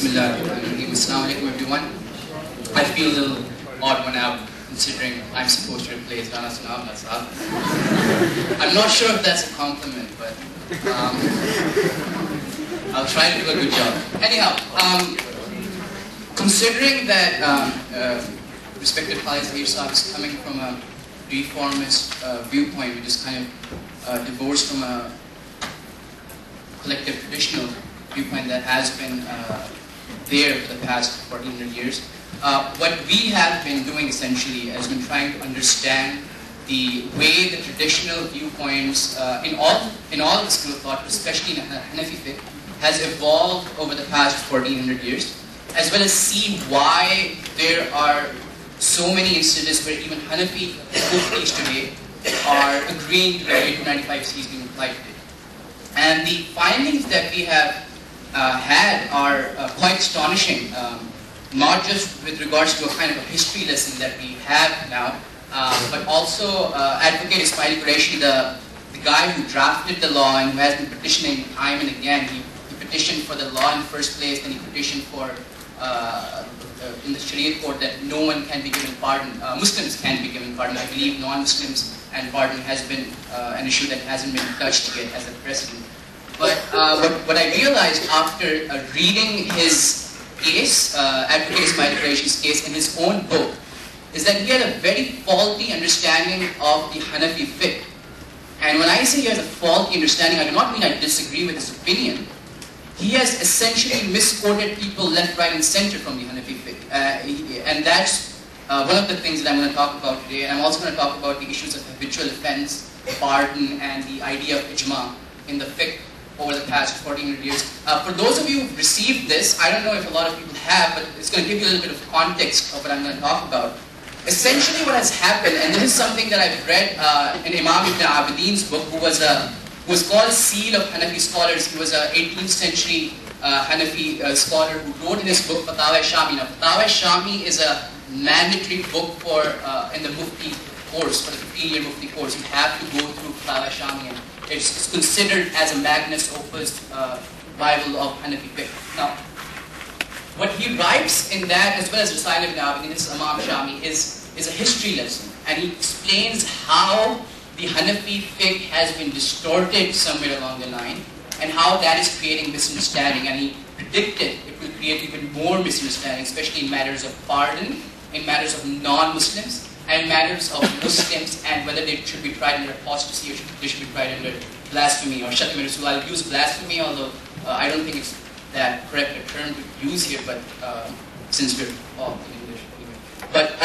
Bismillahirrahmanirrahim. Assalamu alaikum everyone. I feel a little odd one out considering I'm supposed to replace Rana Sunam Nasab. I'm not sure if that's a compliment, but I'll try to do a good job. Anyhow, considering that respected Khalid Zahir Saab is coming from a reformist viewpoint, which is kind of divorced from a collective traditional viewpoint that has been there for the past 1400 years. What we have been doing essentially has been trying to understand the way the traditional viewpoints in all the school of thought, especially in Hanafi fiqh, has evolved over the past 1400 years, as well as see why there are so many instances where even Hanafi Muftis today are agreeing to the way 295C being applied today. And the findings that we have had are quite astonishing, not just with regards to a kind of a history lesson that we have now, but also Advocate Ismail Qureshi, the guy who drafted the law and who has been petitioning time and again. He petitioned for the law in the first place, then he petitioned for in the Sharia court that no one can be given pardon, Muslims can be given pardon. I believe non-Muslims and pardon has been an issue that hasn't been touched yet as a precedent. But what I realized after reading his case, Advocate Ismail Qureshi's case in his own book, is that he had a very faulty understanding of the Hanafi fiqh. And when I say he has a faulty understanding, I do not mean I disagree with his opinion. He has essentially misquoted people left, right, and center from the Hanafi fiqh. And that's one of the things that I'm going to talk about today. And I'm also going to talk about the issues of habitual offense, pardon, and the idea of ijma in the fiqh over the past 1400 years. For those of you who've received this, I don't know if a lot of people have, but it's going to give you a little bit of context of what I'm going to talk about. Essentially what has happened, and this is something that I've read in Imam Ibn Abidin's book, who was called Seal of Hanafi Scholars. He was an 18th century Hanafi scholar who wrote in his book Fatawa Shami. Now Fatawa Shami is a mandatory book for in the Mufti course, for the 15-year Mufti course. You have to go through Fatawa Shami, and it's considered as a magnus opus Bible of Hanafi fiqh. Now, what he writes in that, as well as Rasail ibn Abidin, this is Imam Shami, is a history lesson, and he explains how the Hanafi fiqh has been distorted somewhere along the line, and how that is creating misunderstanding. And he predicted it will create even more misunderstanding, especially in matters of pardon, in matters of non-Muslims, and matters of Muslims, and whether they should be tried under apostasy or they should be tried under blasphemy or Shatm Rasul. I'll use blasphemy, although I don't think it's that correct a term to use here, but since we're all in English anyway. But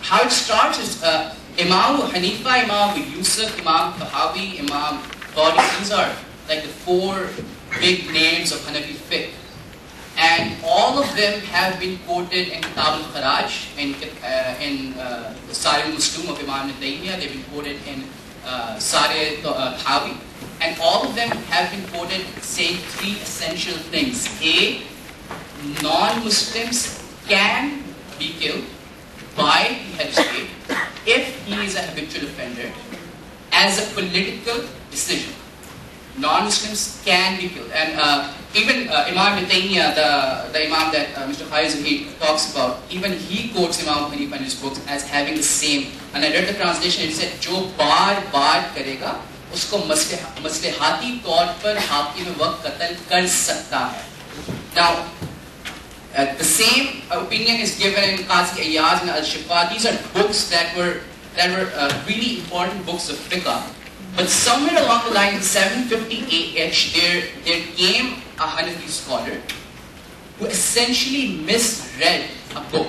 how it starts is Imam Hanifa, Imam Abu Yusuf, Imam Tahawi, Imam Qadi. These are like the four big names of Hanafi fiqh. And all of them have been quoted in Kitab al-Kharaj, in the Sari al-Muslim of Imam Ibn Taymiyyah. They've been quoted in Sari Tahawi. And all of them have been quoted saying three essential things. A, non-Muslims can be killed by the head of state if he is a habitual offender as a political decision. Non-Muslims can be killed. And even Imam Ibn Taymiyyah, the Imam that Mr. Khalid Zahir talks about, even he quotes Imam Hanifa in his books as having the same. And I read the translation, it said, Jo baar karega, usko maslehati taur par hakim waqt qatl kar sakta hai. Now, the same opinion is given in Qazi Ayyaz and Al-Shifa. These are books that were really important books of fiqh. But somewhere along the line in 750 AH, there came a Hanafi scholar who essentially misread a book.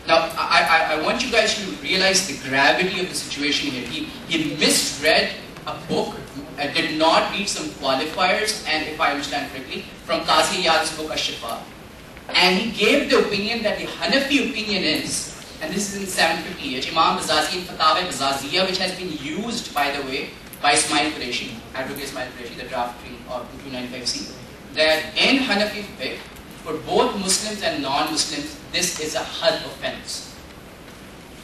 Now, I want you guys to realize the gravity of the situation here. He misread a book, did not read some qualifiers, and if I understand correctly, from Qazi Iyad's book Ash-Shifa. And he gave the opinion that the Hanafi opinion is, and this is in 750 Imam Bazazi in Fatawa Bazaziyah, which has been used, by the way, by Ismail Qureshi, Advocate Ismail Qureshi, the drafting of 295C, that in Hanafi fiqh, for both Muslims and non-Muslims, this is a had offense.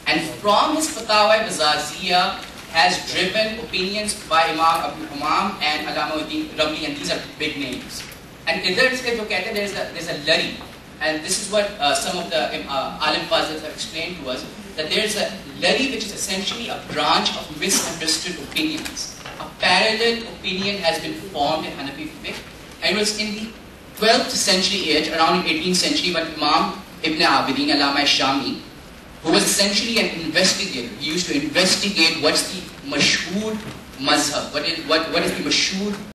And from his Fatawa Bazaziyah has driven opinions by Imam Abu Humam and Alama Uddin Ramli, and these are big names. And idhar se jo kehte hain, there's a lari, and this is what some of the alim fazils have explained to us, that there's a lari which is essentially a branch of misunderstood opinions. A parallel opinion has been formed in Hanafi fiqh, and it was in the 12th century age, around 18th century, when Imam Ibn Abidin, Allama Shami, who was essentially an investigator, he used to investigate what's the mashhur mazhab, what is the mashhur